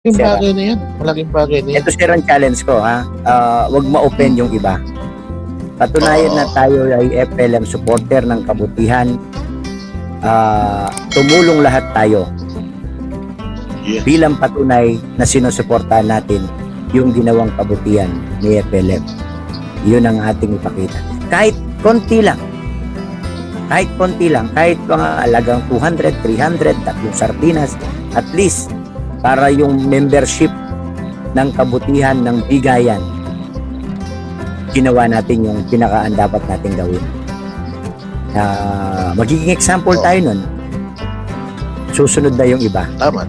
Malaking Sir, bagay na yan. Malaking bagay na yan. ito sir ang challenge ko ha. Wag ma-open yung iba. Patunayan na Oo. tayo ay FLM supporter ng kabutihan. Tumulong lahat tayo Yes. bilang patunay na sinusuportahan natin yung ginawang kabutihan ni FLM. Yun ang ating ipakita. Kahit konti lang. Kahit konti lang. Kahit mga alagang 200, 300, tatlong sardinas. At least, para yung membership ng kabutihan ng bigayan, ginawa natin yung pinakaan dapat natin gawin. Magiging example Oo. tayo nun. Susunod na yung iba. Tama.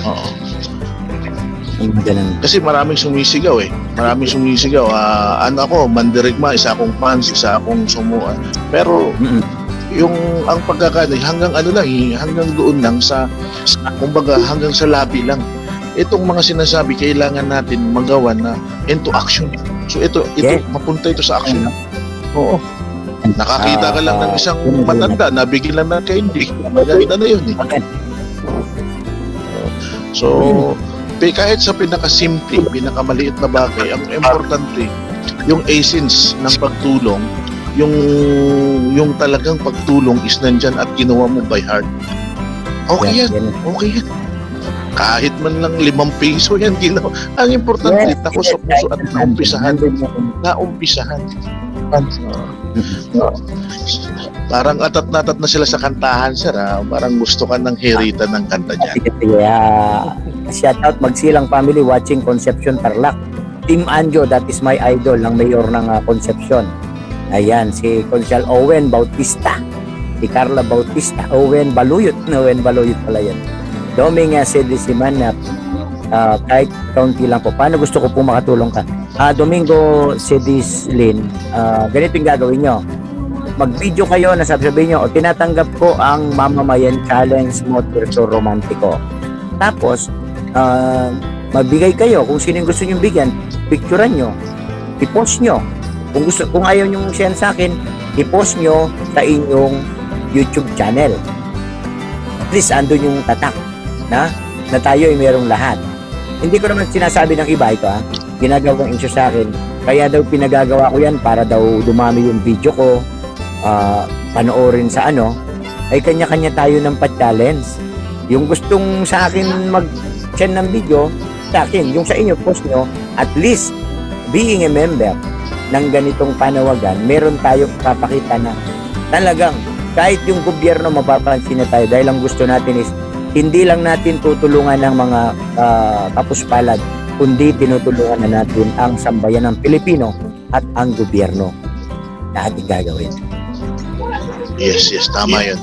Oo. Yung ganun. Kasi maraming sumisigaw eh. Maraming sumisigaw. Ano ako, mandirigma, isa akong fans, isa akong sumuan. Pero Mm-mm. yung ang pagkakano hanggang ano lang hanggang doon lang sa kumbaga hanggang sa labi lang. Itong mga sinasabi kailangan natin magawa na into action. So ito Yes. mapunta ito sa action. Oo. Nakakita ka lang ng isang yun, matanda, nabigyan lang ng candy. Maganda na yun eh. Okay. So, kahit sa pinakasimple, pinakamaliit na bagay, ang importante, yung essence ng pagtulong, yung talagang pagtulong is nandyan at ginawa mo by heart. Okay yan. Okay yan. Kahit man lang 5 piso yan ginawa. Ang importante, tako sa puso at naumpisahan. Parang atat-natat na sila sa kantahan, sir. Parang gusto ka ng hiritan ng kanta dyan. Shout out Magsilang family watching Concepcion Tarlac. Team Anjo, that is my idol ng mayor ng Concepcion. Ayan, si Consial Owen Bautista. Si Carla Bautista. Owen Baluyot pala yan. Doming Sedisiman na kahit kaunti lang po. Paano gusto ko po makatulong ka? Domingo Sedislin, ganito yung gagawin nyo. Mag-video kayo na sabihin nyo, o tinatanggap ko ang Mamamayan Challenge Motorso Romantico. Tapos, magbigay kayo kung sino yung gusto nyo bigyan, picturean nyo, i-post nyo. Kung ayaw nyo share sa akin, i-post nyo sa inyong YouTube channel. At least, andun yung tatak na tayo ay merong lahat. Hindi ko naman sinasabi ng iba ito ginagawang insyo sa akin. Kaya daw pinagagawa ko yan para daw dumami yung video ko, panoorin sa ay kanya-kanya tayo ng pa-challenge. Yung gustong sa akin mag-send ng video, sa akin, yung sa inyo, post nyo, at least, being a member ng ganitong panawagan, meron tayong papakita na talagang kahit yung gobyerno mapapansin na tayo dahil ang gusto natin is hindi lang natin tutulungan ng mga kapuspalad, kundi tinutulungan na natin ang sambayan ng Pilipino at ang gobyerno na ating gagawin. Yes, tama yun.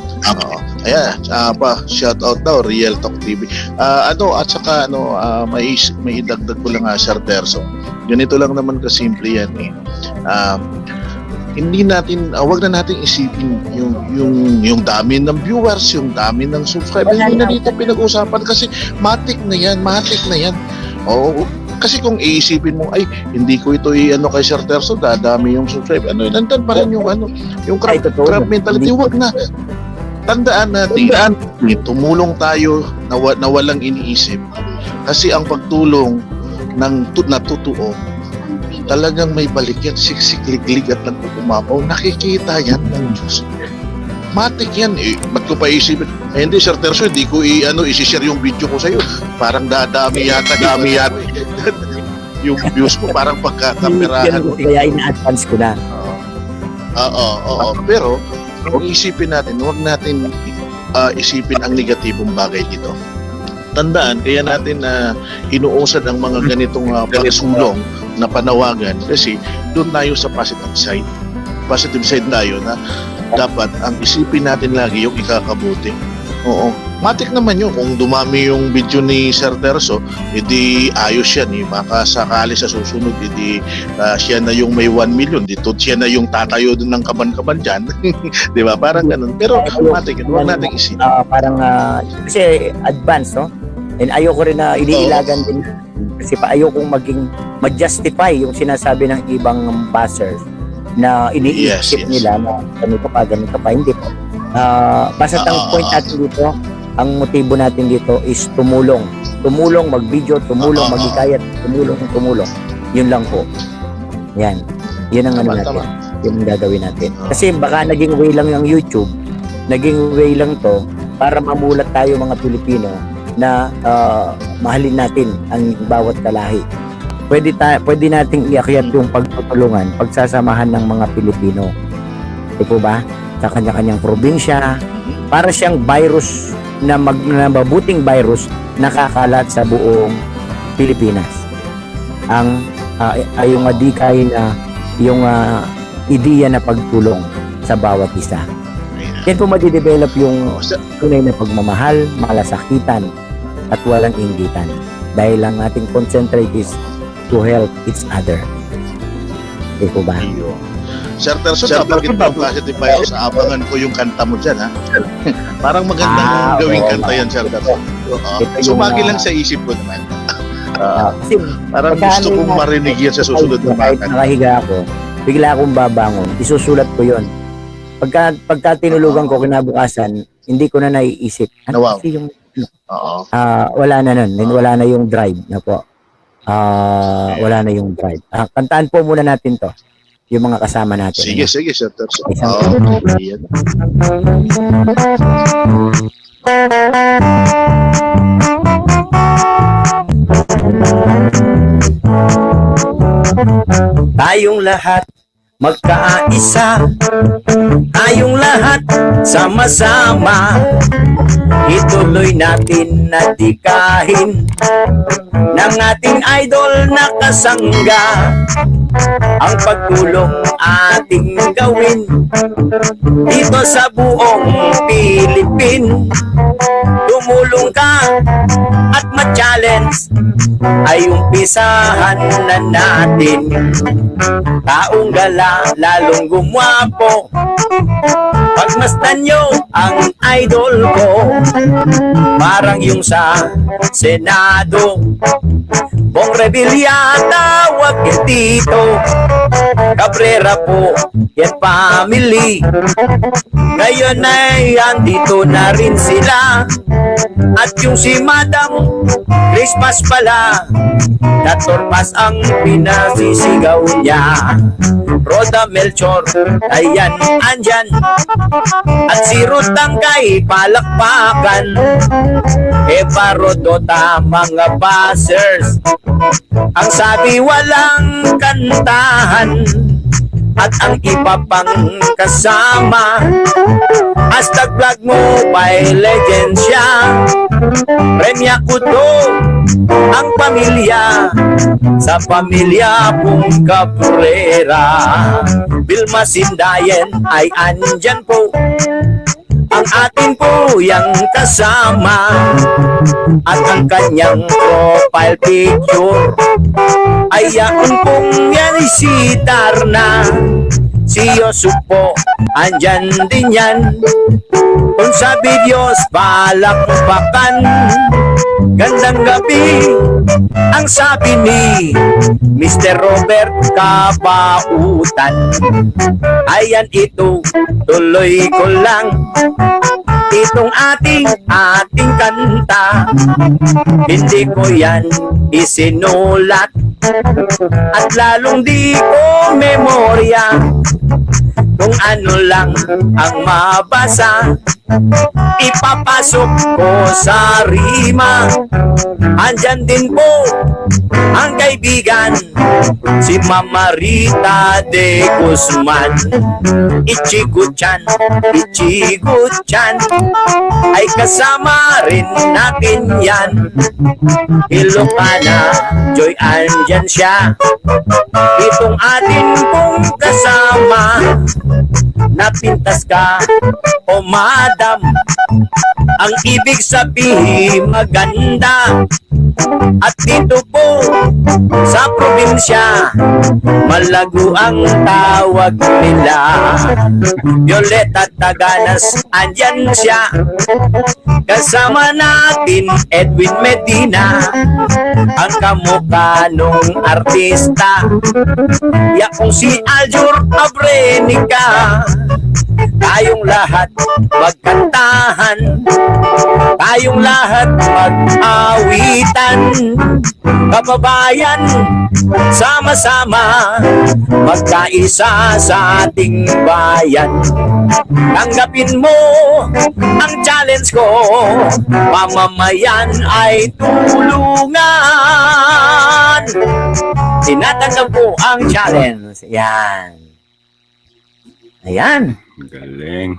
Ayan, shout out daw, Real Talk TV. At saka may idagdag ko lang Sir Terso. Ganito lang naman kasimple yan eh. Hindi natin, wag na natin isipin yung dami ng viewers, yung dami ng subscribers. Hindi na dito pinag-usapan kasi matik na yan. Oo, kasi kung iisipin mo, ay, hindi ko ito kay Sir Terso, dadami yung subscribe. Nandan pa rin yung crab mentality. Wag na. Tandaan natin, tumulong tayo na walang iniisip. Kasi ang pagtulong na totoo, talagang may balik yan, siksik-liglig at nagpupumapaw. Nakikita yan ng Diyos. Matik yan eh. Ba't ko pa isipin? Hindi Sir Terso, hindi ko isi-share yung video ko sa'yo. Parang dami yata. Yung views ko parang pagkakamerahan. Kaya ina-advance ko na. Oo. Pero, kung isipin natin, huwag natin isipin ang negatibong bagay dito. Tandaan, kaya natin na inuusad ang mga ganitong pagsulong na panawagan kasi doon tayo sa positive side. Positive side tayo na dapat ang isipin natin lagi yung ikakabuti. Oo. Matik naman yun. Kung dumami yung video ni Sir Terso, edi ayos yan. Baka sakali sa susunod, edi siya na yung may 1 million. Dito siya na yung tatayo dun ng kaban-kaban dyan. Di ba? Parang ganun. Pero matik yun. Huwag natin isipin. Parang, kasi advance, no? And ayoko rin na iniilagan din. Kasi ayokong maging ma-justify yung sinasabi ng ibang buzzers na iniisip nila na ganito pa. Hindi po. Basta ang point natin dito, ang motibo natin dito is tumulong tumulong, mag-video, tumulong, mag-ikayat, tumulong. Yun lang po. Yan. Yun ang ano Tama, natin. tama. Yun ang gagawin natin. Kasi baka naging way lang yung YouTube, naging way lang to para mamulat tayo mga Pilipino na mahalin natin ang bawat kalahi. Pwede nating iakyat yung pagtutulungan, pagsasamahan ng mga Pilipino. Di po ba? Sa kanya-kanyang probinsya. Para siyang virus na mabuting virus nakakalat sa buong Pilipinas. Ang yung adikay na yung ideya na pagtulong sa bawat isa. Yan po madidevelop yung tunay na pagmamahal, malasakitan, at walang inggitan. Dahil ang ating concentrate is to help each other. Di po ba? Sir Terson, bakit mo classify ako sa abangan ko yung kanta mo dyan, ha? Parang magandang gawing kanta yan, Sir Terson. Sumagi lang sa isip ko naman. Kasi Parang gusto kong marinig yan sa susunod na kahit bakit. nakahiga ako, bigla akong babangon, isusulat ko yon. Pagka tinulugan ko kinabukasan, hindi ko na naiisip. Ano Wow. kasi yung Oo. wala na nun, wala na yung drive na po. Wala na yung drive. Kantaan po muna natin to, yung mga kasama natin. Sige, Sir Terson. Yan. Tayong lahat magkaisa, tayong lahat sama-sama, ituloy natin na tikahin ng ating idol na kasangga. Ang pagtulong ating gawin dito sa buong Pilipin. Tumulong ka at ma-challenge, ay umpisahan na natin. Taong gala, lalong gumwapo, pagmasdan nyo ang idol ko. Parang yung sa Senado, Bong Revilla tawag yan dito. Cabrera po, yan family. Ngayon ay andito na rin sila. At yung si Madam Christmas pala, Datorpas ang pinasisigaw niya. Roda Melchor, ayan, andyan. At si Rutang kay palakpakan. Eva Rodota, mga buzzers. Ang sabi walang kantahan. At ang iba pang kasama, hashtag vlog mobile legend siya. Premya ko to ang pamilya, sa pamilya pong Cabrera. Vilma Sindayen ay andyan po, ang ating puyang kasama. At ang kanyang profile picture ay yaon pong yan si Darna. Si Yosuf po, andyan din yan. Kung sa videos palakpakan, gandang gabi ang sabi ni Mr. Robert Kabautan. Ayan ito, tuloy ko lang itong ating kanta. Hindi ko yan isinulat at lalong di ko memorya. Kung ano lang ang mabasa, ipapasok ko sa rima. Andyan din po ang kaibigan, si Mama Rita de Guzman. Ichigo-chan ay kasama rin natin yan. Ilocana Joy, andyan siya. Itong atin pong kasama. Napintas ka o madam, ang ibig sabihin maganda. At dito po sa probinsya, malago ang tawag nila. Violeta Taganas, andyan siya. Kasama natin Edwin Medina, ang kamukha nung artista. Yakong si Aljur Abrenica, tayong lahat magkantahan, tayong lahat mag-awitan, kababayan, sama-sama, magkaisa sa ating bayan. Tanggapin mo ang challenge ko, mamamayan ay tulungan. Tinatanggap ko ang challenge. Yan. Ayan. Galing.